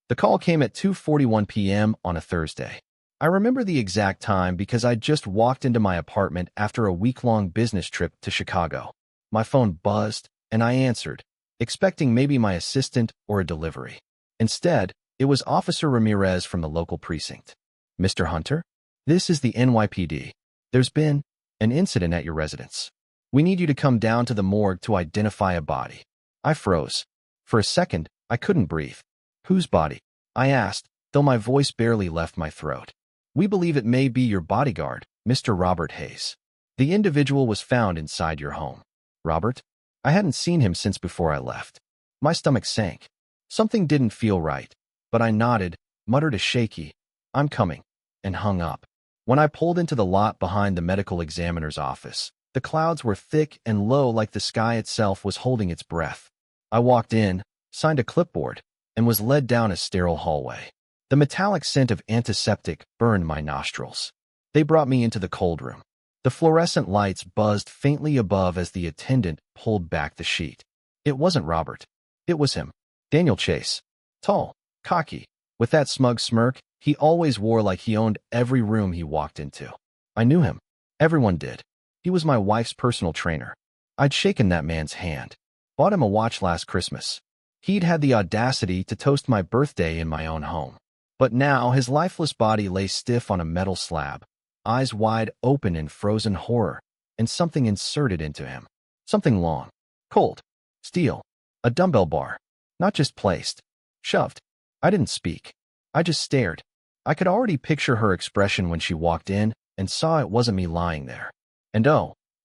The call came at 2:41 p.m. on a Thursday. I remember the exact time because I'd just walked into my apartment after a week-long business trip to Chicago. My phone buzzed, and I answered, expecting maybe my assistant or a delivery. Instead, it was Officer Ramirez from the local precinct. "Mr. Hunter? This is the NYPD. There's been an incident at your residence. We need you to come down to the morgue to identify a body." I froze. For a second, I couldn't breathe. "Whose body?" I asked, though my voice barely left my throat. "We believe it may be your bodyguard, Mr. Robert Hayes. The individual was found inside your home." Robert? I hadn't seen him since before I left. My stomach sank. Something didn't feel right, but I nodded, muttered a shaky, "I'm coming," and hung up. When I pulled into the lot behind the medical examiner's office, the clouds were thick and low like the sky itself was holding its breath. I walked in, signed a clipboard, and was led down a sterile hallway. The metallic scent of antiseptic burned my nostrils. They brought me into the cold room. The fluorescent lights buzzed faintly above as the attendant pulled back the sheet. It wasn't Robert. It was him. Daniel Chase. Tall, cocky, with that smug smirk he always wore like he owned every room he walked into. I knew him. Everyone did. He was my wife's personal trainer. I'd shaken that man's hand. Bought him a watch last Christmas. He'd had the audacity to toast my birthday in my own home. But now his lifeless body lay stiff on a metal slab, eyes wide open in frozen horror, and something inserted into him. Something long, cold, steel, a dumbbell bar. Not just placed, shoved. I didn't speak. I just stared. I could already picture her expression when she walked in and saw it wasn't me lying there. And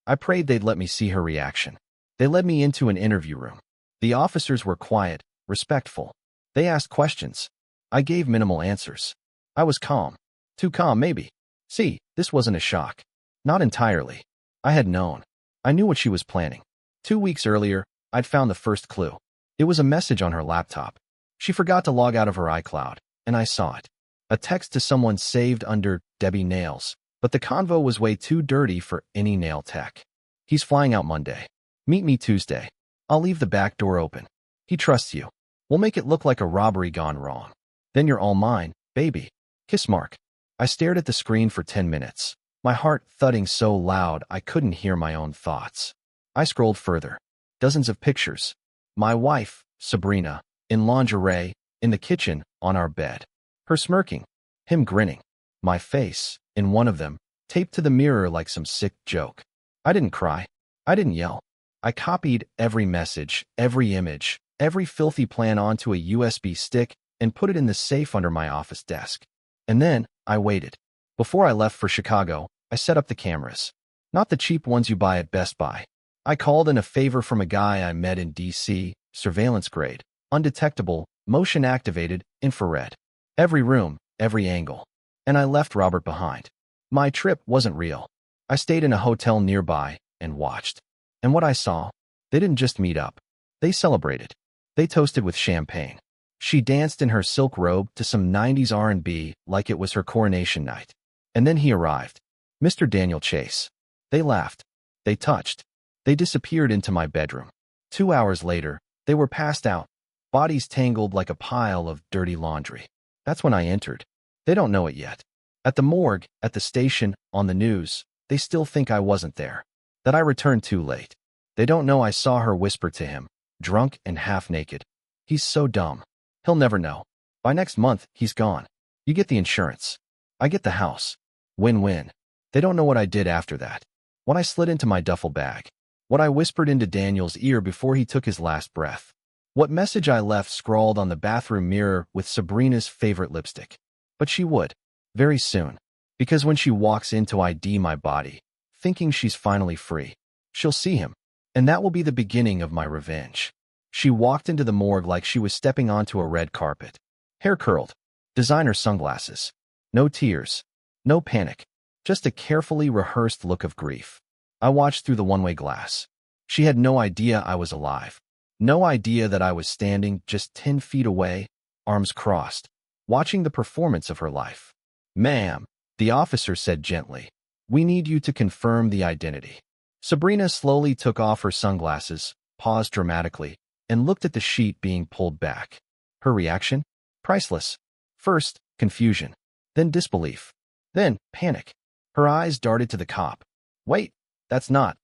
I prayed they'd let me see her reaction. They led me into an interview room. The officers were quiet, respectful. They asked questions. I gave minimal answers. I was calm. Too calm, maybe. See, this wasn't a shock. Not entirely. I had known. I knew what she was planning. 2 weeks earlier, I'd found the first clue. It was a message on her laptop. She forgot to log out of her iCloud, and I saw it. A text to someone saved under Debbie Nails, but the convo was way too dirty for any nail tech. "He's flying out Monday. Meet me Tuesday. I'll leave the back door open. He trusts you. We'll make it look like a robbery gone wrong. Then you're all mine, baby. Kiss mark." I stared at the screen for 10 minutes, my heart thudding so loud I couldn't hear my own thoughts. I scrolled further. Dozens of pictures. My wife, Sabrina, in lingerie, in the kitchen, on our bed. Her smirking. Him grinning. My face, in one of them, taped to the mirror like some sick joke. I didn't cry. I didn't yell. I copied every message, every image, every filthy plan onto a USB stick and put it in the safe under my office desk. And then, I waited. Before I left for Chicago, I set up the cameras. Not the cheap ones you buy at Best Buy. I called in a favor from a guy I met in DC, surveillance grade, undetectable, motion-activated, infrared. Every room, every angle. And I left Robert behind. My trip wasn't real. I stayed in a hotel nearby and watched. And what I saw, they didn't just meet up. They celebrated. They toasted with champagne. She danced in her silk robe to some 90s R&B like it was her coronation night. And then he arrived. Mr. Daniel Chase. They laughed. They touched. They disappeared into my bedroom. 2 hours later, they were passed out, bodies tangled like a pile of dirty laundry. That's when I entered. They don't know it yet. At the morgue, at the station, on the news, they still think I wasn't there. That I returned too late. They don't know I saw her whisper to him, drunk and half-naked. He's so dumb. He'll never know. By next month, he's gone. You get the insurance. I get the house. Win-win. They don't know what I did after that. What I slid into my duffel bag. What I whispered into Daniel's ear before he took his last breath. What message I left scrawled on the bathroom mirror with Sabrina's favorite lipstick. But she would. Very soon. Because when she walks in to ID my body, thinking she's finally free, she'll see him. And that will be the beginning of my revenge. She walked into the morgue like she was stepping onto a red carpet. Hair curled. Designer sunglasses. No tears. No panic. Just a carefully rehearsed look of grief. I watched through the one-way glass. She had no idea I was alive. No idea that I was standing just 10 feet away, arms crossed, watching the performance of her life. "Ma'am," the officer said gently, "we need you to confirm the identity." Sabrina slowly took off her sunglasses, paused dramatically, and looked at the sheet being pulled back. Her reaction? Priceless. First, confusion. Then disbelief. Then, panic. Her eyes darted to the cop. Wait, that's not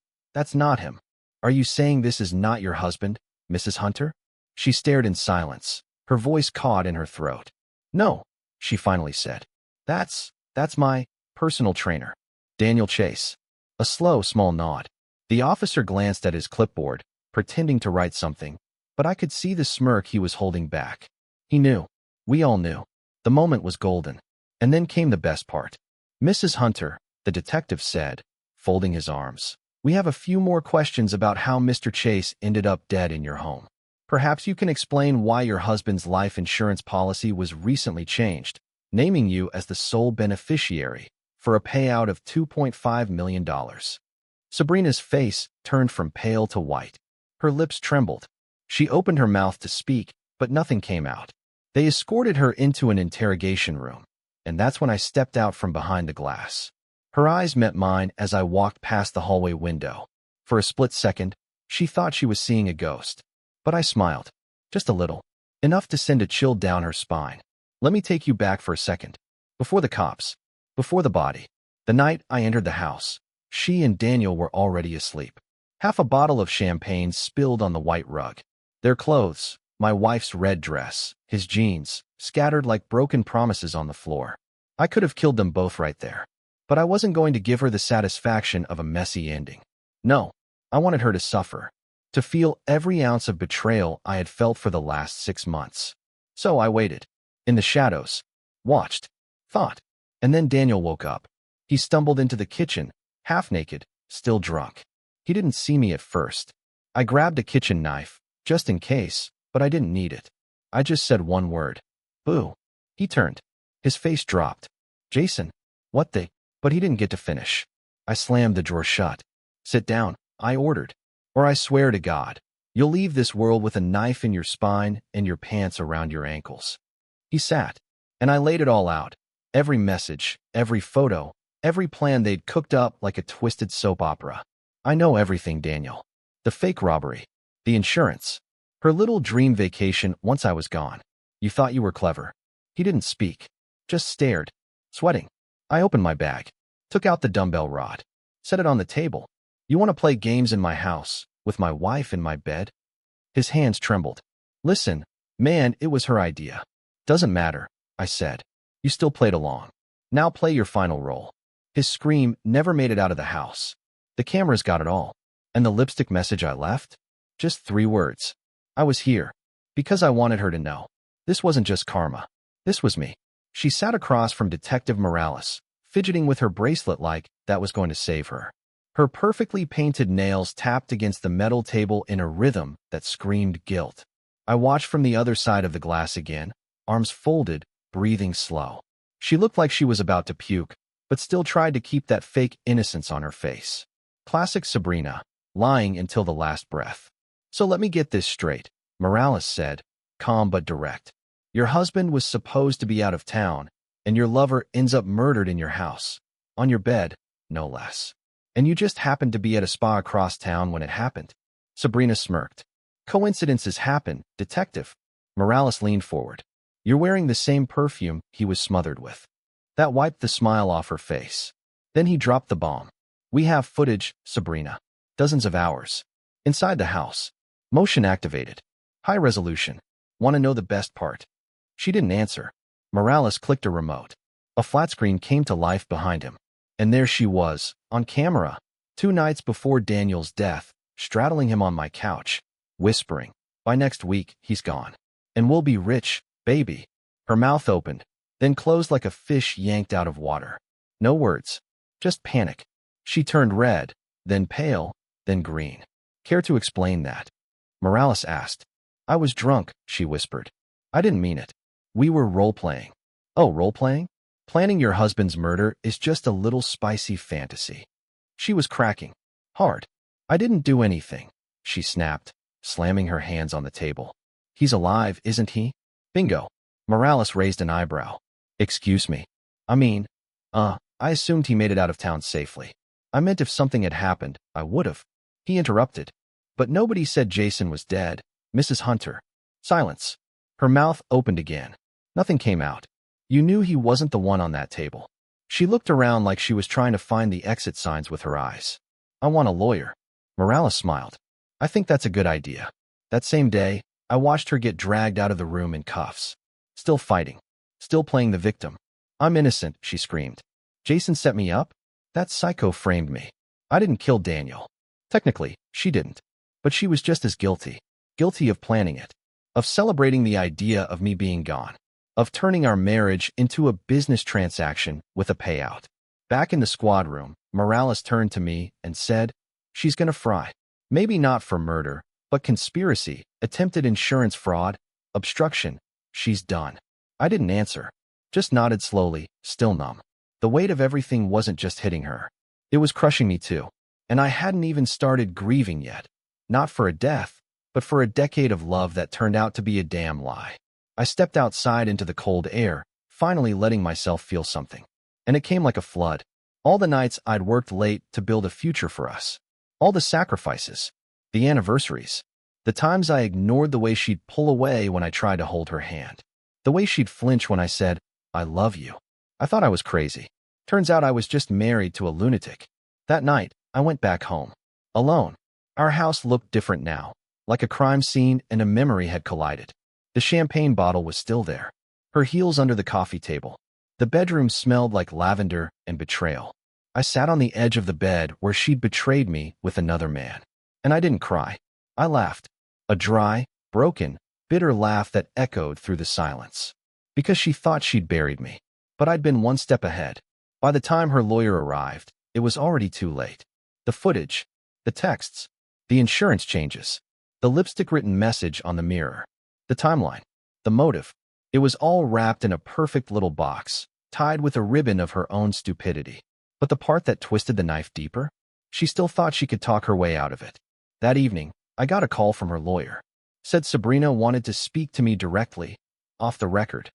him. Are you saying this is not your husband, Mrs. Hunter? She stared in silence, her voice caught in her throat. No, she finally said. That's my personal trainer, Daniel Chase. A slow, small nod. The officer glanced at his clipboard, pretending to write something, but I could see the smirk he was holding back. He knew. We all knew. The moment was golden. And then came the best part. Mrs. Hunter, the detective said, folding his arms. We have a few more questions about how Mr. Chase ended up dead in your home. Perhaps you can explain why your husband's life insurance policy was recently changed, naming you as the sole beneficiary for a payout of $2.5 million. Sabrina's face turned from pale to white. Her lips trembled. She opened her mouth to speak, but nothing came out. They escorted her into an interrogation room, and that's when I stepped out from behind the glass. Her eyes met mine as I walked past the hallway window. For a split second, she thought she was seeing a ghost. But I smiled. Just a little. Enough to send a chill down her spine. Let me take you back for a second. Before the cops. Before the body. The night I entered the house, she and Daniel were already asleep. Half a bottle of champagne spilled on the white rug. Their clothes, my wife's red dress, his jeans, scattered like broken promises on the floor. I could have killed them both right there. But I wasn't going to give her the satisfaction of a messy ending. No, I wanted her to suffer, to feel every ounce of betrayal I had felt for the last 6 months. So I waited, in the shadows, watched, thought, and then Daniel woke up. He stumbled into the kitchen, half naked, still drunk. He didn't see me at first. I grabbed a kitchen knife, just in case, but I didn't need it. I just said one word. Boo. He turned. His face dropped. Jason, what the... But he didn't get to finish. I slammed the drawer shut. Sit down, I ordered. Or I swear to God, you'll leave this world with a knife in your spine and your pants around your ankles. He sat, and I laid it all out. Every message, every photo, every plan they'd cooked up like a twisted soap opera. I know everything, Daniel. The fake robbery, the insurance, her little dream vacation once I was gone. You thought you were clever. He didn't speak, just stared, sweating. I opened my bag, took out the dumbbell rod, set it on the table. You want to play games in my house, with my wife in my bed? His hands trembled. Listen, man, it was her idea. Doesn't matter, I said. You still played along. Now play your final role. His scream never made it out of the house. The cameras got it all. And the lipstick message I left? Just 3 words. I was here. Because I wanted her to know. This wasn't just karma. This was me. She sat across from Detective Morales, fidgeting with her bracelet like that was going to save her. Her perfectly painted nails tapped against the metal table in a rhythm that screamed guilt. I watched from the other side of the glass again, arms folded, breathing slow. She looked like she was about to puke, but still tried to keep that fake innocence on her face. Classic Sabrina, lying until the last breath. So let me get this straight, Morales said, calm but direct. Your husband was supposed to be out of town, and your lover ends up murdered in your house. On your bed, no less. And you just happened to be at a spa across town when it happened. Sabrina smirked. Coincidences happen, detective. Morales leaned forward. You're wearing the same perfume he was smothered with. That wiped the smile off her face. Then he dropped the bomb. We have footage, Sabrina. Dozens of hours. Inside the house. Motion activated. High resolution. Want to know the best part? She didn't answer. Morales clicked a remote. A flat screen came to life behind him. And there she was, on camera, 2 nights before Daniel's death, straddling him on my couch, whispering, by next week, he's gone. And we'll be rich, baby. Her mouth opened, then closed like a fish yanked out of water. No words, just panic. She turned red, then pale, then green. Care to explain that? Morales asked. I was drunk, she whispered. I didn't mean it. We were role-playing. Oh, role-playing? Planning your husband's murder is just a little spicy fantasy. She was cracking. Hard. I didn't do anything, she snapped, slamming her hands on the table. He's alive, isn't he? Bingo. Morales raised an eyebrow. Excuse me. I assumed he made it out of town safely. I meant if something had happened, I would've. He interrupted. But nobody said Jason was dead, Mrs. Hunter. Silence. Her mouth opened again. Nothing came out. You knew he wasn't the one on that table. She looked around like she was trying to find the exit signs with her eyes. I want a lawyer. Morales smiled. I think that's a good idea. That same day, I watched her get dragged out of the room in cuffs. Still fighting. Still playing the victim. I'm innocent, she screamed. Jason set me up? That psycho framed me. I didn't kill Daniel. Technically, she didn't. But she was just as guilty. Guilty of planning it. Of celebrating the idea of me being gone. Of turning our marriage into a business transaction with a payout. Back in the squad room, Morales turned to me and said, she's gonna fry. Maybe not for murder, but conspiracy, attempted insurance fraud, obstruction. She's done. I didn't answer. Just nodded slowly, still numb. The weight of everything wasn't just hitting her. It was crushing me too. And I hadn't even started grieving yet. Not for a death, but for a decade of love that turned out to be a damn lie. I stepped outside into the cold air, finally letting myself feel something. And it came like a flood. All the nights I'd worked late to build a future for us. All the sacrifices. The anniversaries. The times I ignored the way she'd pull away when I tried to hold her hand. The way she'd flinch when I said, I love you. I thought I was crazy. Turns out I was just married to a lunatic. That night, I went back home. Alone. Our house looked different now. Like a crime scene and a memory had collided. The champagne bottle was still there. Her heels under the coffee table. The bedroom smelled like lavender and betrayal. I sat on the edge of the bed where she'd betrayed me with another man. And I didn't cry. I laughed. A dry, broken, bitter laugh that echoed through the silence. Because she thought she'd buried me. But I'd been one step ahead. By the time her lawyer arrived, it was already too late. The footage, the texts, the insurance changes, the lipstick-written message on the mirror, the timeline, the motive. It was all wrapped in a perfect little box, tied with a ribbon of her own stupidity. But the part that twisted the knife deeper? She still thought she could talk her way out of it. That evening, I got a call from her lawyer. Said Sabrina wanted to speak to me directly, off the record.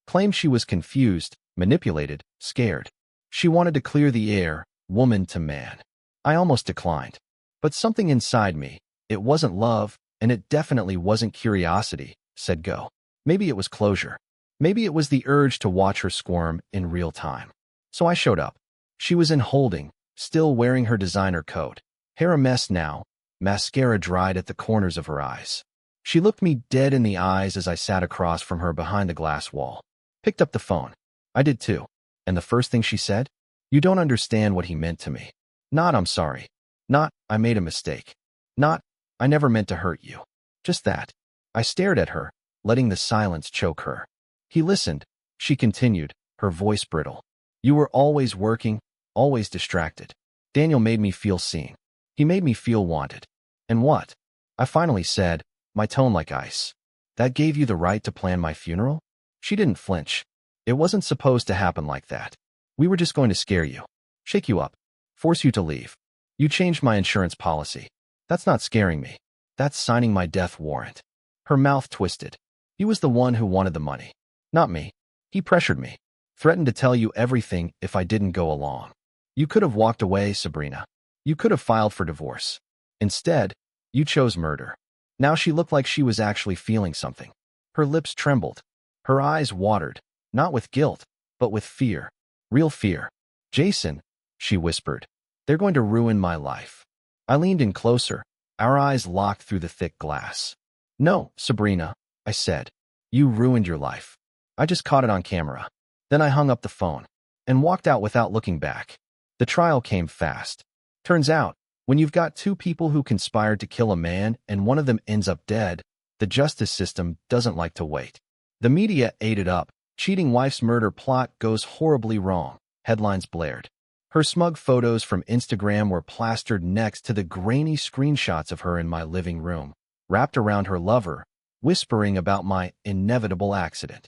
Claimed she was confused, manipulated, scared. She wanted to clear the air, woman to man. I almost declined. But something inside me, it wasn't love, and it definitely wasn't curiosity, said go. Maybe it was closure. Maybe it was the urge to watch her squirm in real time. So I showed up. She was in holding, still wearing her designer coat. Hair a mess now, mascara dried at the corners of her eyes. She looked me dead in the eyes as I sat across from her behind the glass wall. Picked up the phone. I did too. And the first thing she said? You don't understand what he meant to me. Not, I'm sorry. Not, I made a mistake. Not, I never meant to hurt you. Just that. I stared at her, letting the silence choke her. He listened. She continued, her voice brittle. You were always working, always distracted. Daniel made me feel seen. He made me feel wanted. And what? I finally said, my tone like ice. That gave you the right to plan my funeral? She didn't flinch. It wasn't supposed to happen like that. We were just going to scare you. Shake you up. Force you to leave. You changed my insurance policy. That's not scaring me. That's signing my death warrant. Her mouth twisted. He was the one who wanted the money. Not me. He pressured me. Threatened to tell you everything if I didn't go along. You could have walked away, Sabrina. You could have filed for divorce. Instead, you chose murder. Now she looked like she was actually feeling something. Her lips trembled. Her eyes watered, not with guilt, but with fear. Real fear. Jason, she whispered, they're going to ruin my life. I leaned in closer, our eyes locked through the thick glass. No, Sabrina, I said. You ruined your life. I just caught it on camera. Then I hung up the phone and walked out without looking back. The trial came fast. Turns out, when you've got two people who conspired to kill a man and one of them ends up dead, the justice system doesn't like to wait. The media ate it up. Cheating wife's murder plot goes horribly wrong. Headlines blared. Her smug photos from Instagram were plastered next to the grainy screenshots of her in my living room, wrapped around her lover, whispering about my inevitable accident.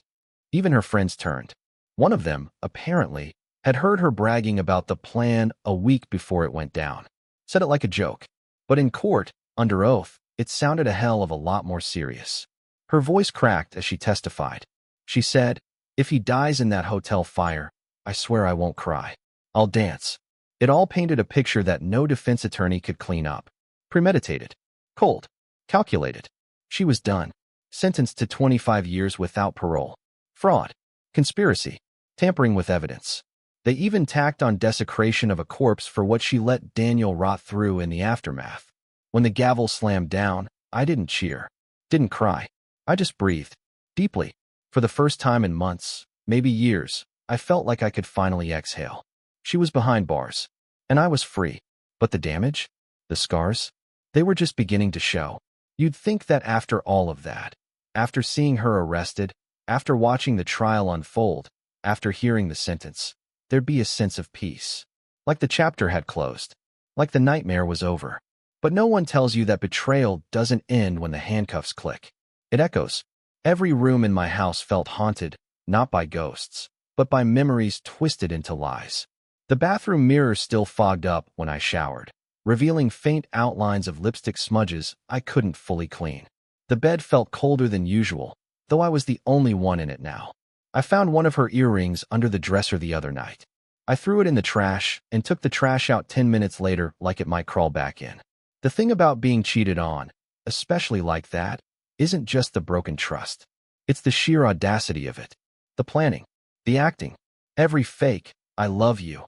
Even her friends turned. One of them, apparently, had heard her bragging about the plan a week before it went down. Said it like a joke. But in court, under oath, it sounded a hell of a lot more serious. Her voice cracked as she testified. She said, if he dies in that hotel fire, I swear I won't cry. I'll dance. It all painted a picture that no defense attorney could clean up. Premeditated. Cold. Calculated. She was done. Sentenced to 25 years without parole. fraud, conspiracy, tampering with evidence. They even tacked on desecration of a corpse for what she let Daniel rot through in the aftermath. When the gavel slammed down, I didn't cheer, didn't cry. I just breathed, deeply. For the first time in months, maybe years, I felt like I could finally exhale. She was behind bars, and I was free. But the damage? The scars? They were just beginning to show. You'd think that after all of that, after seeing her arrested, after watching the trial unfold, after hearing the sentence, there'd be a sense of peace. Like the chapter had closed. Like the nightmare was over. But no one tells you that betrayal doesn't end when the handcuffs click. It echoes. Every room in my house felt haunted, not by ghosts, but by memories twisted into lies. The bathroom mirror still fogged up when I showered, revealing faint outlines of lipstick smudges I couldn't fully clean. The bed felt colder than usual, though I was the only one in it now. I found one of her earrings under the dresser the other night. I threw it in the trash and took the trash out 10 minutes later like it might crawl back in. The thing about being cheated on, especially like that, isn't just the broken trust. It's the sheer audacity of it. The planning, the acting, every fake, I love you,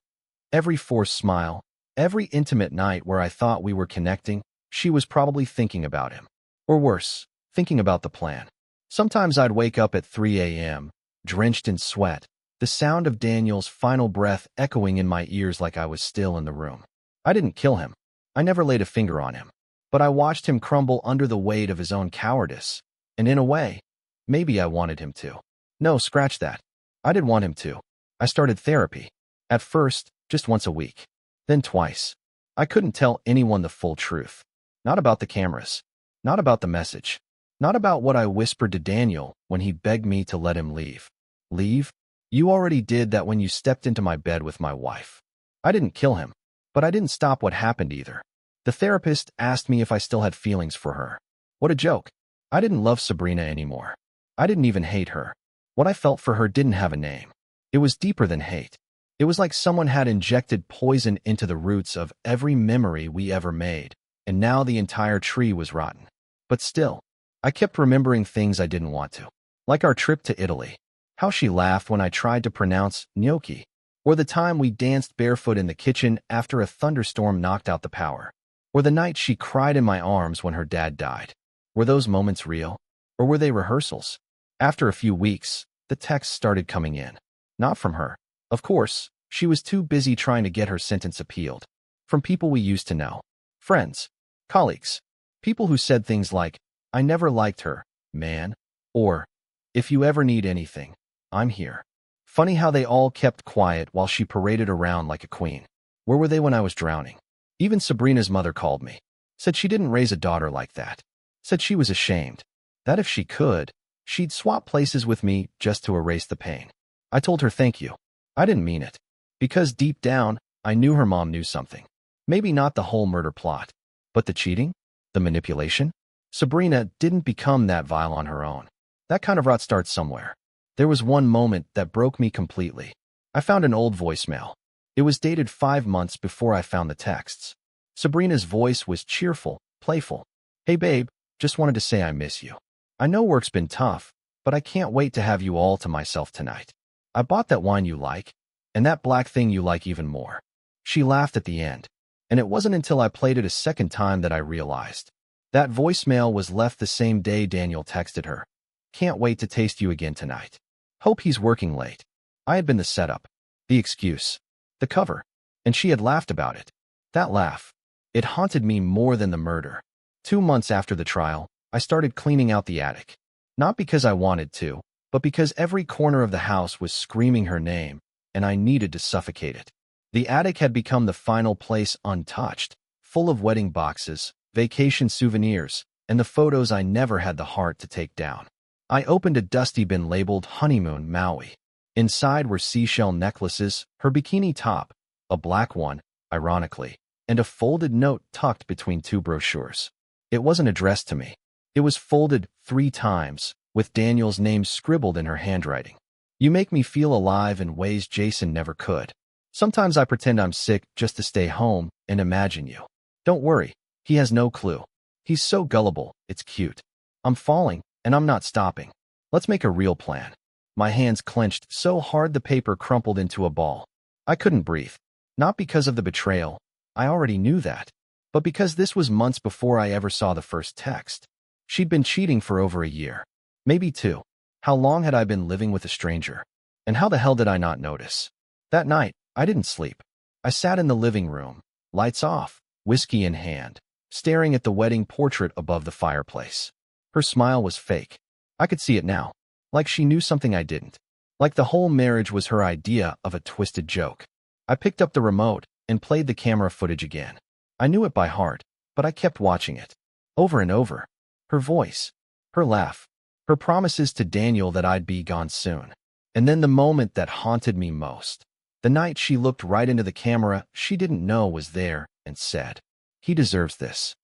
every forced smile, every intimate night where I thought we were connecting, she was probably thinking about him. Or worse, thinking about the plan. Sometimes I'd wake up at 3 a.m., drenched in sweat, the sound of Daniel's final breath echoing in my ears like I was still in the room. I didn't kill him. I never laid a finger on him. But I watched him crumble under the weight of his own cowardice. And in a way, maybe I wanted him to. No, scratch that. I didn't want him to. I started therapy. At first, just once a week. Then twice. I couldn't tell anyone the full truth. Not about the cameras. Not about the message. Not about what I whispered to Daniel when he begged me to let him leave. Leave? You already did that when you stepped into my bed with my wife. I didn't kill him. But I didn't stop what happened either. The therapist asked me if I still had feelings for her. What a joke. I didn't love Sabrina anymore. I didn't even hate her. What I felt for her didn't have a name. It was deeper than hate. It was like someone had injected poison into the roots of every memory we ever made, and now the entire tree was rotten. But still, I kept remembering things I didn't want to. Like our trip to Italy. How she laughed when I tried to pronounce gnocchi. Or the time we danced barefoot in the kitchen after a thunderstorm knocked out the power. Or the night she cried in my arms when her dad died. Were those moments real? Or were they rehearsals? After a few weeks, the texts started coming in. Not from her. Of course, she was too busy trying to get her sentence appealed. From people we used to know. Friends. Colleagues. People who said things like, I never liked her, man. Or, if you ever need anything, I'm here. Funny how they all kept quiet while she paraded around like a queen. Where were they when I was drowning? Even Sabrina's mother called me. Said she didn't raise a daughter like that. Said she was ashamed. That if she could, she'd swap places with me just to erase the pain. I told her thank you. I didn't mean it. Because deep down, I knew her mom knew something. Maybe not the whole murder plot. But the cheating? The manipulation? Sabrina didn't become that vile on her own. That kind of rot starts somewhere. There was one moment that broke me completely. I found an old voicemail. It was dated 5 months before I found the texts. Sabrina's voice was cheerful, playful. Hey babe, just wanted to say I miss you. I know work's been tough, but I can't wait to have you all to myself tonight. I bought that wine you like, and that black thing you like even more. She laughed at the end, and it wasn't until I played it a second time that I realized. That voicemail was left the same day Daniel texted her. Can't wait to taste you again tonight. Hope he's working late. I had been the setup, the excuse, the cover, and she had laughed about it. That laugh, it haunted me more than the murder. 2 months after the trial, I started cleaning out the attic. Not because I wanted to, but because every corner of the house was screaming her name, and I needed to suffocate it. The attic had become the final place untouched, full of wedding boxes, vacation souvenirs, and the photos I never had the heart to take down. I opened a dusty bin labeled Honeymoon Maui. Inside were seashell necklaces, her bikini top, a black one, ironically, and a folded note tucked between 2 brochures. It wasn't addressed to me. It was folded 3 times, with Daniel's name scribbled in her handwriting. You make me feel alive in ways Jason never could. Sometimes I pretend I'm sick just to stay home and imagine you. Don't worry, he has no clue. He's so gullible, it's cute. I'm falling, and I'm not stopping. Let's make a real plan. My hands clenched so hard the paper crumpled into a ball. I couldn't breathe. Not because of the betrayal. I already knew that. But because this was months before I ever saw the first text. She'd been cheating for over a year. Maybe 2. How long had I been living with a stranger? And how the hell did I not notice? That night, I didn't sleep. I sat in the living room, lights off, whiskey in hand, staring at the wedding portrait above the fireplace. Her smile was fake. I could see it now. Like she knew something I didn't. Like the whole marriage was her idea of a twisted joke. I picked up the remote and played the camera footage again. I knew it by heart, but I kept watching it. Over and over. Her voice. Her laugh. Her promises to Daniel that I'd be gone soon. And then the moment that haunted me most. The night she looked right into the camera she didn't know was there and said, "He deserves this."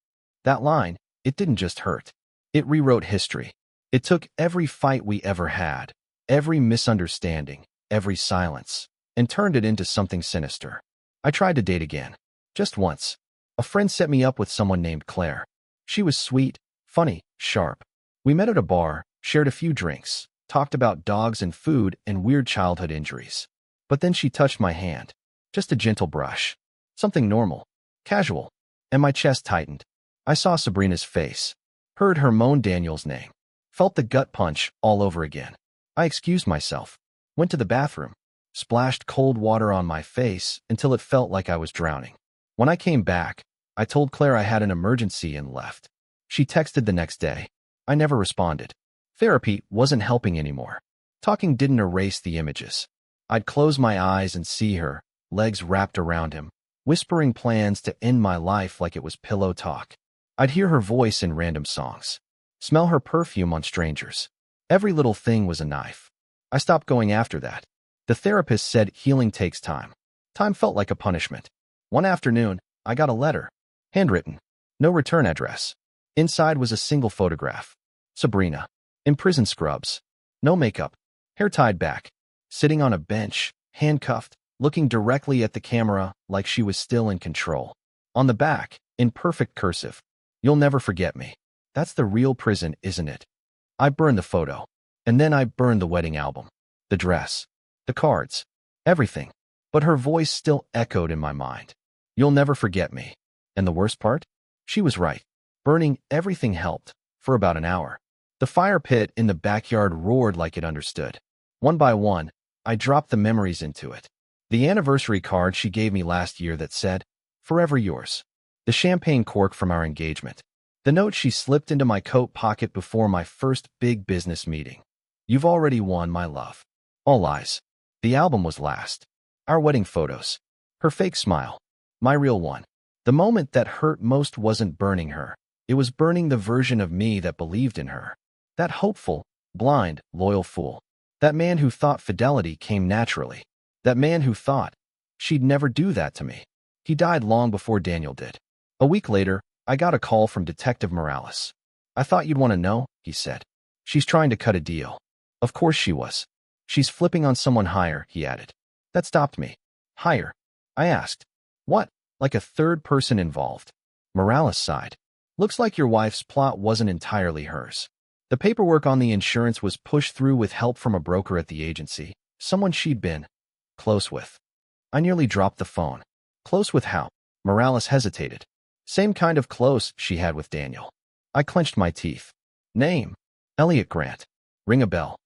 That line, it didn't just hurt. It rewrote history. It took every fight we ever had, every misunderstanding, every silence, and turned it into something sinister. I tried to date again. Just once. A friend set me up with someone named Claire. She was sweet, funny, sharp. We met at a bar, shared a few drinks, talked about dogs and food and weird childhood injuries. But then she touched my hand. Just a gentle brush. Something normal. Casual. And my chest tightened. I saw Sabrina's face. Heard her moan Daniel's name. Felt the gut punch all over again. I excused myself. Went to the bathroom. Splashed cold water on my face until it felt like I was drowning. When I came back, I told Claire I had an emergency and left. She texted the next day. I never responded. Therapy wasn't helping anymore. Talking didn't erase the images. I'd close my eyes and see her, legs wrapped around him, whispering plans to end my life like it was pillow talk. I'd hear her voice in random songs. Smell her perfume on strangers. Every little thing was a knife. I stopped going after that. The therapist said healing takes time. Time felt like a punishment. One afternoon, I got a letter. Handwritten. No return address. Inside was a single photograph. Sabrina. In prison scrubs. No makeup. Hair tied back. Sitting on a bench, handcuffed, looking directly at the camera like she was still in control. On the back, in perfect cursive. "You'll never forget me." That's the real prison, isn't it? I burned the photo. And then I burned the wedding album. The dress. The cards. Everything. But her voice still echoed in my mind. "You'll never forget me." And the worst part? She was right. Burning everything helped. For about an hour. The fire pit in the backyard roared like it understood. One by one, I dropped the memories into it. The anniversary card she gave me last year that said, "Forever yours." The champagne cork from our engagement. The note she slipped into my coat pocket before my first big business meeting. "You've already won, my love." All lies. The album was last. Our wedding photos. Her fake smile. My real one. The moment that hurt most wasn't burning her. It was burning the version of me that believed in her. That hopeful, blind, loyal fool. That man who thought fidelity came naturally. That man who thought she'd never do that to me. He died long before Daniel did. A week later, I got a call from Detective Morales. "I thought you'd want to know," he said. "She's trying to cut a deal." Of course she was. "She's flipping on someone higher," he added. That stopped me. "Higher?" I asked. "What? Like a third person involved?" Morales sighed. "Looks like your wife's plot wasn't entirely hers. The paperwork on the insurance was pushed through with help from a broker at the agency, someone she'd been close with." I nearly dropped the phone. Close with how? Morales hesitated. Same kind of close she had with Daniel. I clenched my teeth. "Name? Elliot Grant. Ring a bell."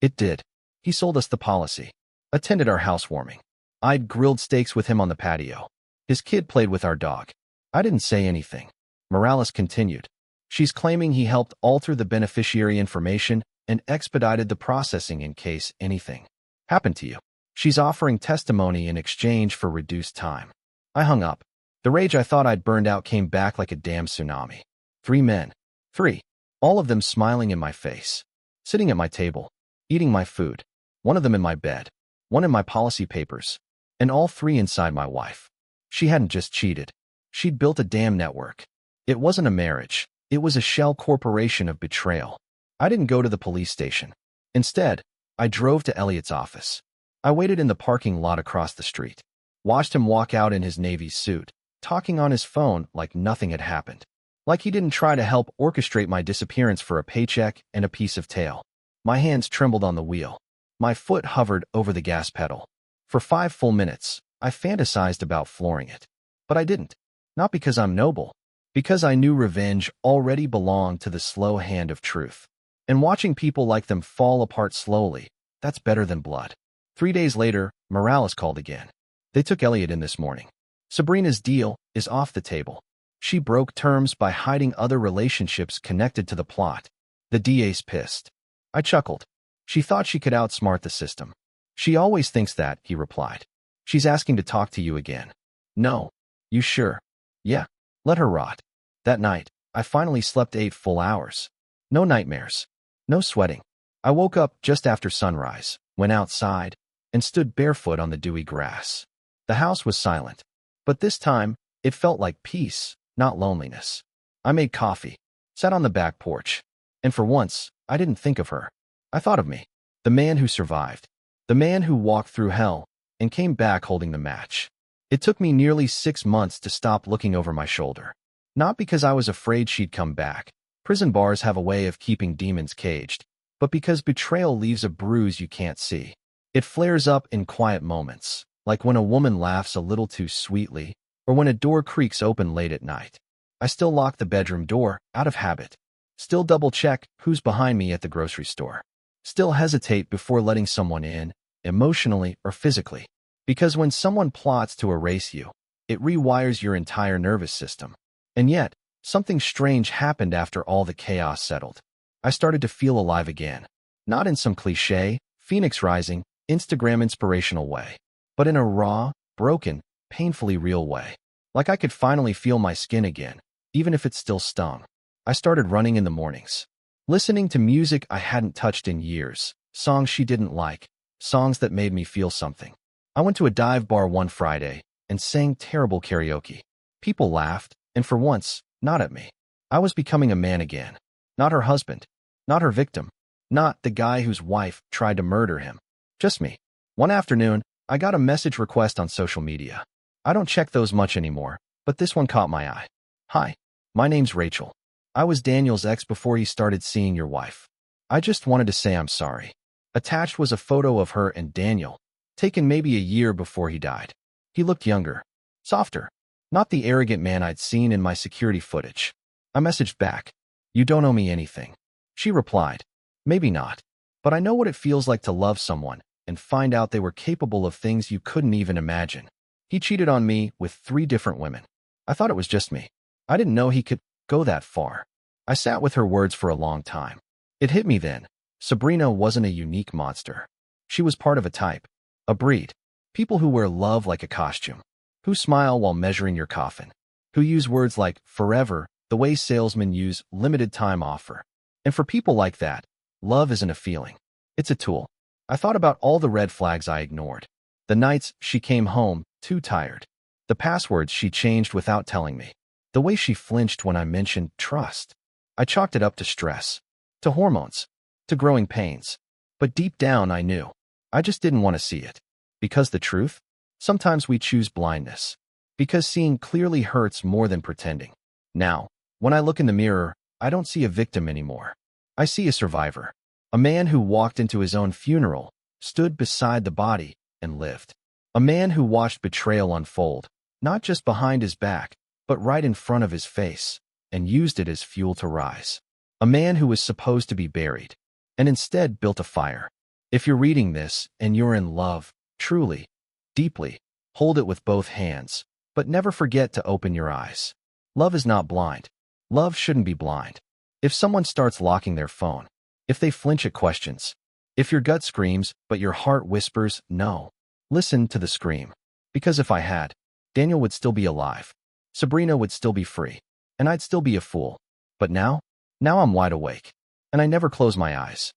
It did. He sold us the policy. Attended our housewarming. I'd grilled steaks with him on the patio. His kid played with our dog. I didn't say anything. Morales continued. "She's claiming he helped alter the beneficiary information and expedited the processing in case anything happened to you. She's offering testimony in exchange for reduced time." I hung up. The rage I thought I'd burned out came back like a damn tsunami. 3 men. 3. All of them smiling in my face. Sitting at my table. Eating my food. One of them in my bed. One in my policy papers. And all 3 inside my wife. She hadn't just cheated. She'd built a damn network. It wasn't a marriage. It was a shell corporation of betrayal. I didn't go to the police station. Instead, I drove to Elliot's office. I waited in the parking lot across the street. Watched him walk out in his Navy suit, talking on his phone like nothing had happened. Like he didn't try to help orchestrate my disappearance for a paycheck and a piece of tail. My hands trembled on the wheel. My foot hovered over the gas pedal. For 5 full minutes, I fantasized about flooring it. But I didn't. Not because I'm noble. Because I knew revenge already belonged to the slow hand of truth. And watching people like them fall apart slowly, that's better than blood. 3 days later, Morales called again. They took Elliot in this morning. Sabrina's deal is off the table. She broke terms by hiding other relationships connected to the plot. The DA's pissed. I chuckled. She thought she could outsmart the system. She always thinks that, he replied. She's asking to talk to you again. No. You sure? Yeah. Let her rot. That night, I finally slept 8 full hours. No nightmares. No sweating. I woke up just after sunrise, went outside, and stood barefoot on the dewy grass. The house was silent. But this time, it felt like peace, not loneliness. I made coffee, sat on the back porch, and for once, I didn't think of her. I thought of me, the man who survived, the man who walked through hell and came back holding the match. It took me nearly 6 months to stop looking over my shoulder. Not because I was afraid she'd come back. Prison bars have a way of keeping demons caged, but because betrayal leaves a bruise you can't see. It flares up in quiet moments, like when a woman laughs a little too sweetly, or when a door creaks open late at night. I still lock the bedroom door, out of habit. Still double-check who's behind me at the grocery store. Still hesitate before letting someone in, emotionally or physically. Because when someone plots to erase you, it rewires your entire nervous system. And yet, something strange happened after all the chaos settled. I started to feel alive again. Not in some cliché, Phoenix Rising, Instagram inspirational way, but in a raw, broken, painfully real way. Like I could finally feel my skin again, even if it still stung. I started running in the mornings. Listening to music I hadn't touched in years, songs she didn't like, songs that made me feel something. I went to a dive bar one Friday and sang terrible karaoke. People laughed, and for once, not at me. I was becoming a man again. Not her husband. Not her victim. Not the guy whose wife tried to murder him. Just me. One afternoon, I got a message request on social media. I don't check those much anymore, but this one caught my eye. Hi, my name's Rachel. I was Daniel's ex before he started seeing your wife. I just wanted to say I'm sorry. Attached was a photo of her and Daniel, taken maybe a year before he died. He looked younger, softer, not the arrogant man I'd seen in my security footage. I messaged back, "You don't owe me anything." She replied, "Maybe not, but I know what it feels like to love someone and find out they were capable of things you couldn't even imagine." He cheated on me with 3 different women. I thought it was just me. I didn't know he could go that far. I sat with her words for a long time. It hit me then. Sabrina wasn't a unique monster. She was part of a type, a breed. People who wear love like a costume, who smile while measuring your coffin, who use words like forever the way salesmen use limited time offer. And for people like that, love isn't a feeling. It's a tool. I thought about all the red flags I ignored. The nights she came home too tired. The passwords she changed without telling me. The way she flinched when I mentioned trust. I chalked it up to stress, to hormones, to growing pains. But deep down I knew. I just didn't want to see it. Because the truth? Sometimes we choose blindness. Because seeing clearly hurts more than pretending. Now, when I look in the mirror, I don't see a victim anymore. I see a survivor. A man who walked into his own funeral, stood beside the body, and lived. A man who watched betrayal unfold, not just behind his back, but right in front of his face, and used it as fuel to rise. A man who was supposed to be buried, and instead built a fire. If you're reading this, and you're in love, truly, deeply, hold it with both hands, but never forget to open your eyes. Love is not blind. Love shouldn't be blind. If someone starts locking their phone, if they flinch at questions, if your gut screams, but your heart whispers no, listen to the scream. Because if I had, Daniel would still be alive. Sabrina would still be free. And I'd still be a fool. But now I'm wide awake. And I never close my eyes.